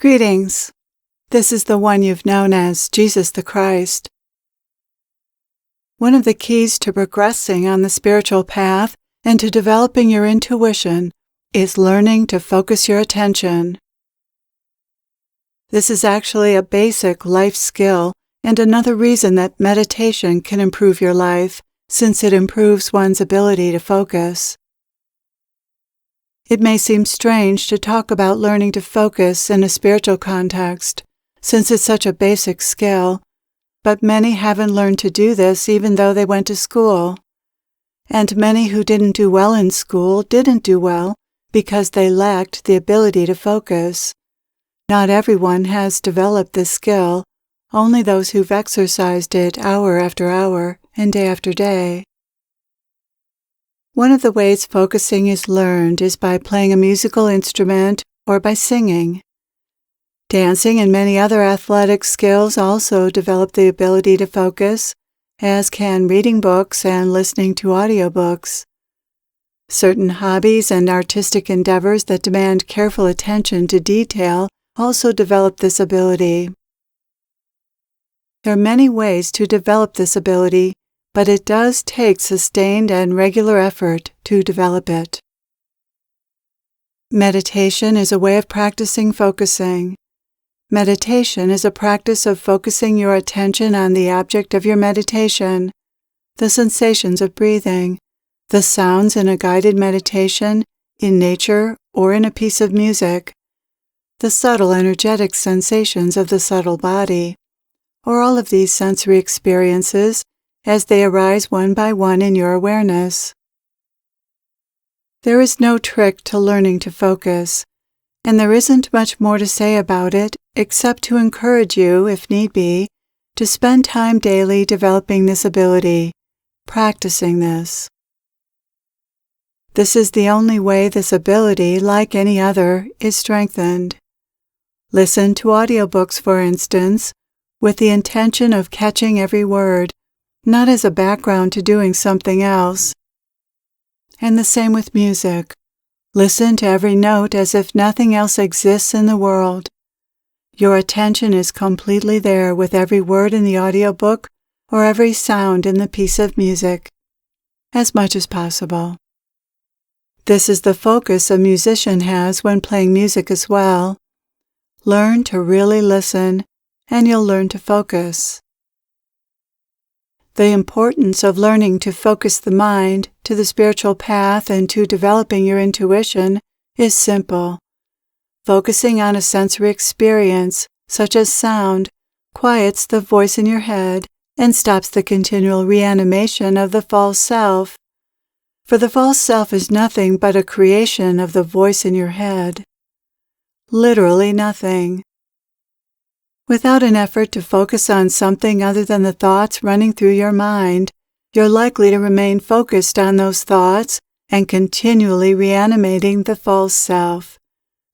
Greetings. This is the one you've known as Jesus the Christ. One of the keys to progressing on the spiritual path and to developing your intuition is learning to focus your attention. This is actually a basic life skill and another reason that meditation can improve your life, since it improves one's ability to focus. It may seem strange to talk about learning to focus in a spiritual context, since it's such a basic skill, but many haven't learned to do this even though they went to school. And many who didn't do well in school didn't do well because they lacked the ability to focus. Not everyone has developed this skill, only those who've exercised it hour after hour and day after day. One of the ways focusing is learned is by playing a musical instrument or by singing. Dancing and many other athletic skills also develop the ability to focus, as can reading books and listening to audiobooks. Certain hobbies and artistic endeavors that demand careful attention to detail also develop this ability. There are many ways to develop this ability, but it does take sustained and regular effort to develop it. Meditation is a way of practicing focusing. Meditation is a practice of focusing your attention on the object of your meditation, the sensations of breathing, the sounds in a guided meditation, in nature or in a piece of music, the subtle energetic sensations of the subtle body, or all of these sensory experiences as they arise one by one in your awareness. There is no trick to learning to focus, and there isn't much more to say about it except to encourage you, if need be, to spend time daily developing this ability, practicing this. This is the only way this ability, like any other, is strengthened. Listen to audiobooks, for instance, with the intention of catching every word, not as a background to doing something else. And the same with music. Listen to every note as if nothing else exists in the world. Your attention is completely there with every word in the audiobook or every sound in the piece of music, as much as possible. This is the focus a musician has when playing music as well. Learn to really listen, and you'll learn to focus. The importance of learning to focus the mind to the spiritual path and to developing your intuition is simple. Focusing on a sensory experience, such as sound, quiets the voice in your head and stops the continual reanimation of the false self. For the false self is nothing but a creation of the voice in your head. Literally nothing. Without an effort to focus on something other than the thoughts running through your mind, you're likely to remain focused on those thoughts and continually reanimating the false self,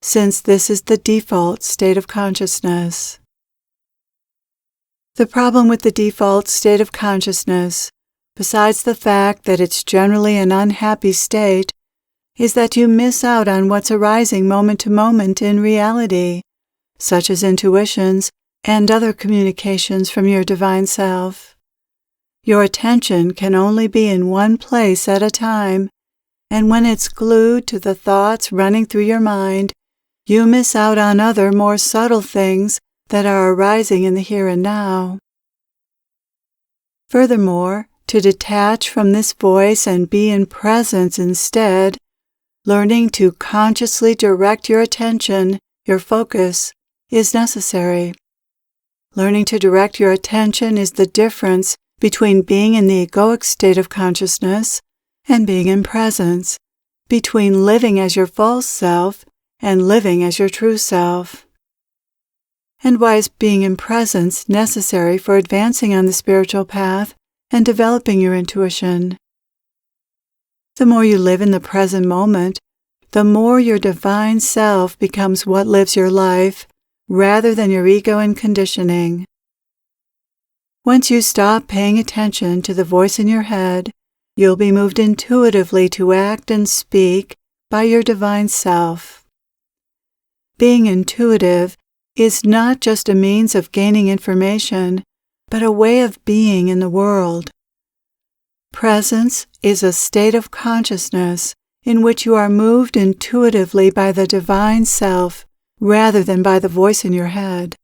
since this is the default state of consciousness. The problem with the default state of consciousness, besides the fact that it's generally an unhappy state, is that you miss out on what's arising moment to moment in reality, such as intuitions and other communications from your divine self. Your attention can only be in one place at a time, and when it's glued to the thoughts running through your mind, you miss out on other more subtle things that are arising in the here and now. Furthermore, to detach from this voice and be in presence instead, learning to consciously direct your attention, your focus, is necessary. Learning to direct your attention is the difference between being in the egoic state of consciousness and being in presence, between living as your false self and living as your true self. And why is being in presence necessary for advancing on the spiritual path and developing your intuition? The more you live in the present moment, the more your divine self becomes what lives your life, rather than your ego and conditioning. Once you stop paying attention to the voice in your head, you'll be moved intuitively to act and speak by your divine self. Being intuitive is not just a means of gaining information, but a way of being in the world. Presence is a state of consciousness in which you are moved intuitively by the divine self rather than by the voice in your head.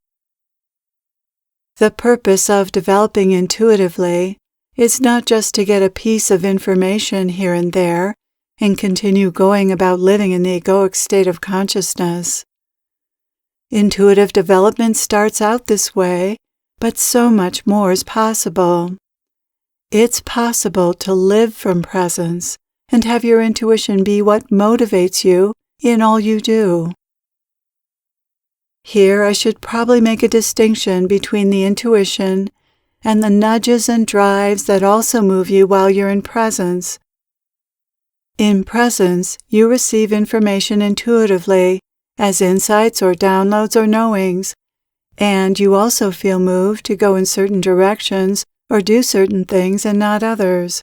The purpose of developing intuitively is not just to get a piece of information here and there and continue going about living in the egoic state of consciousness. Intuitive development starts out this way, but so much more is possible. It's possible to live from presence and have your intuition be what motivates you in all you do. Here I should probably make a distinction between the intuition and the nudges and drives that also move you while you're in presence. In presence, you receive information intuitively as insights or downloads or knowings, and you also feel moved to go in certain directions or do certain things and not others.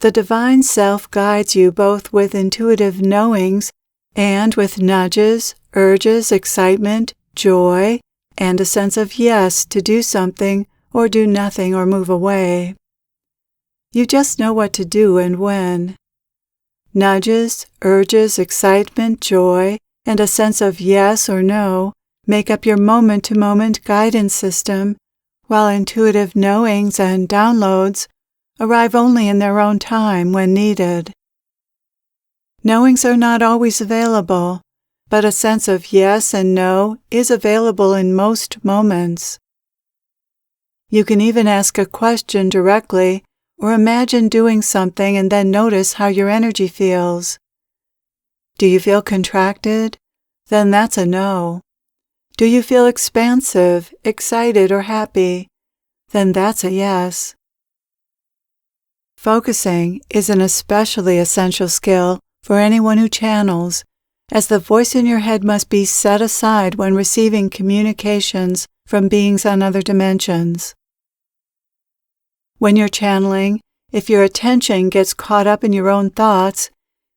The divine self guides you both with intuitive knowings and with nudges, urges, excitement, joy, and a sense of yes to do something or do nothing or move away. You just know what to do and when. Nudges, urges, excitement, joy, and a sense of yes or no make up your moment-to-moment guidance system, while intuitive knowings and downloads arrive only in their own time when needed. Knowings are not always available, but a sense of yes and no is available in most moments. You can even ask a question directly or imagine doing something and then notice how your energy feels. Do you feel contracted? Then that's a no. Do you feel expansive, excited, or happy? Then that's a yes. Focusing is an especially essential skill for anyone who channels, as the voice in your head must be set aside when receiving communications from beings on other dimensions. When you're channeling, if your attention gets caught up in your own thoughts,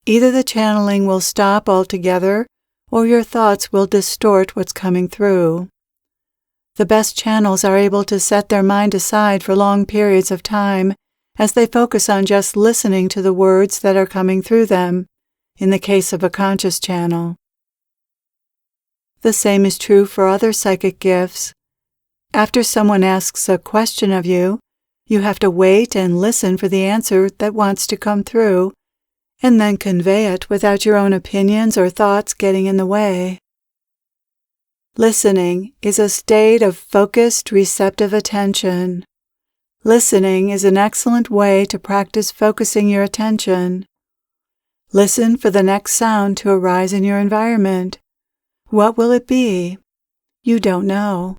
either the channeling will stop altogether or your thoughts will distort what's coming through. The best channels are able to set their mind aside for long periods of time as they focus on just listening to the words that are coming through them, in the case of a conscious channel. The same is true for other psychic gifts. After someone asks a question of you, you have to wait and listen for the answer that wants to come through, and then convey it without your own opinions or thoughts getting in the way. Listening is a state of focused, receptive attention. Listening is an excellent way to practice focusing your attention. Listen for the next sound to arise in your environment. What will it be? You don't know.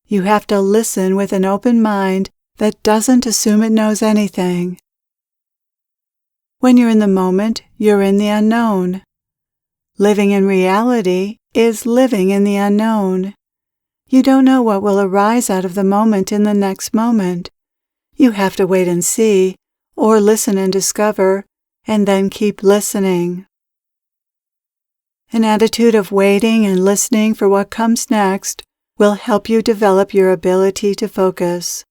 You have to listen with an open mind that doesn't assume it knows anything. When you're in the moment, you're in the unknown. Living in reality is living in the unknown. You don't know what will arise out of the moment in the next moment. You have to wait and see, or listen and discover, and then keep listening. An attitude of waiting and listening for what comes next will help you develop your ability to focus.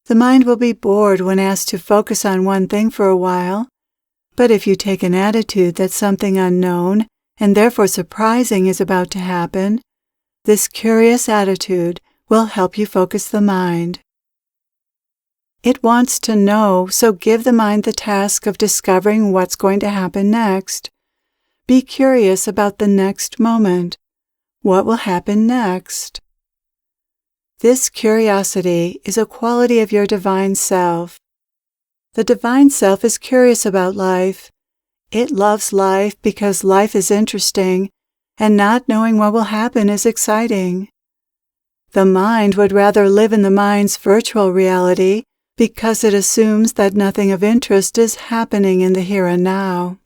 The mind will be bored when asked to focus on one thing for a while, but if you take an attitude that something unknown and therefore surprising is about to happen, this curious attitude will help you focus the mind. It wants to know, so give the mind the task of discovering what's going to happen next. Be curious about the next moment. What will happen next? This curiosity is a quality of your divine self. The divine self is curious about life. It loves life because life is interesting, and not knowing what will happen is exciting. The mind would rather live in the mind's virtual reality because it assumes that nothing of interest is happening in the here and now.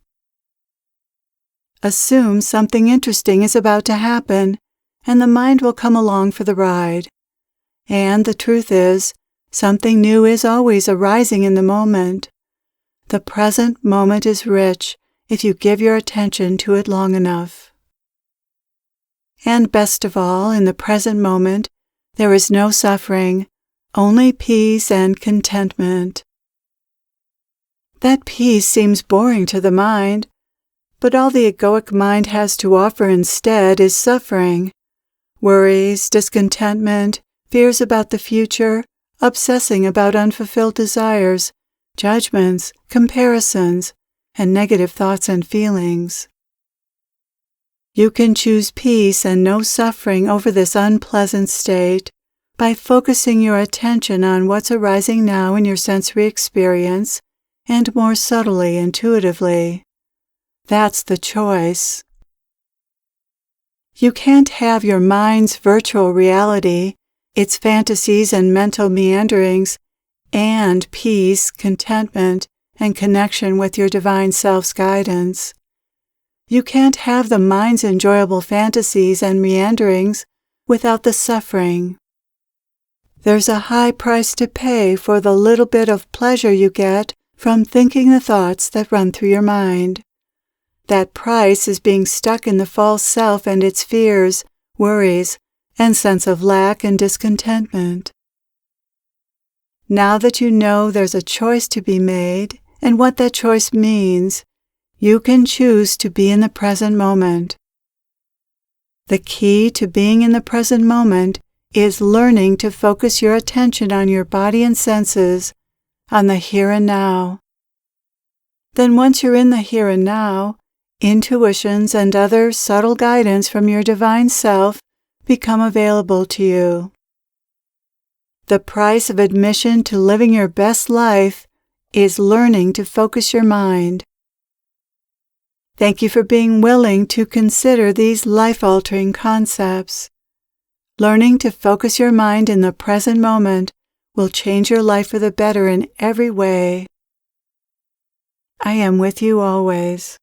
Assume something interesting is about to happen, and the mind will come along for the ride. And the truth is, something new is always arising in the moment. The present moment is rich if you give your attention to it long enough. And best of all, in the present moment, there is no suffering, only peace and contentment. That peace seems boring to the mind, but all the egoic mind has to offer instead is suffering. Worries, discontentment, fears about the future, obsessing about unfulfilled desires, judgments, comparisons, and negative thoughts and feelings. You can choose peace and no suffering over this unpleasant state by focusing your attention on what's arising now in your sensory experience and more subtly, intuitively. That's the choice. You can't have your mind's virtual reality, its fantasies and mental meanderings, and peace, contentment, and connection with your divine self's guidance. You can't have the mind's enjoyable fantasies and meanderings without the suffering. There's a high price to pay for the little bit of pleasure you get from thinking the thoughts that run through your mind. That price is being stuck in the false self and its fears, worries, and sense of lack and discontentment. Now that you know there's a choice to be made and what that choice means, you can choose to be in the present moment. The key to being in the present moment is learning to focus your attention on your body and senses, on the here and now. Then once you're in the here and now, intuitions and other subtle guidance from your divine self become available to you. The price of admission to living your best life is learning to focus your mind. Thank you for being willing to consider these life-altering concepts. Learning to focus your mind in the present moment will change your life for the better in every way. I am with you always.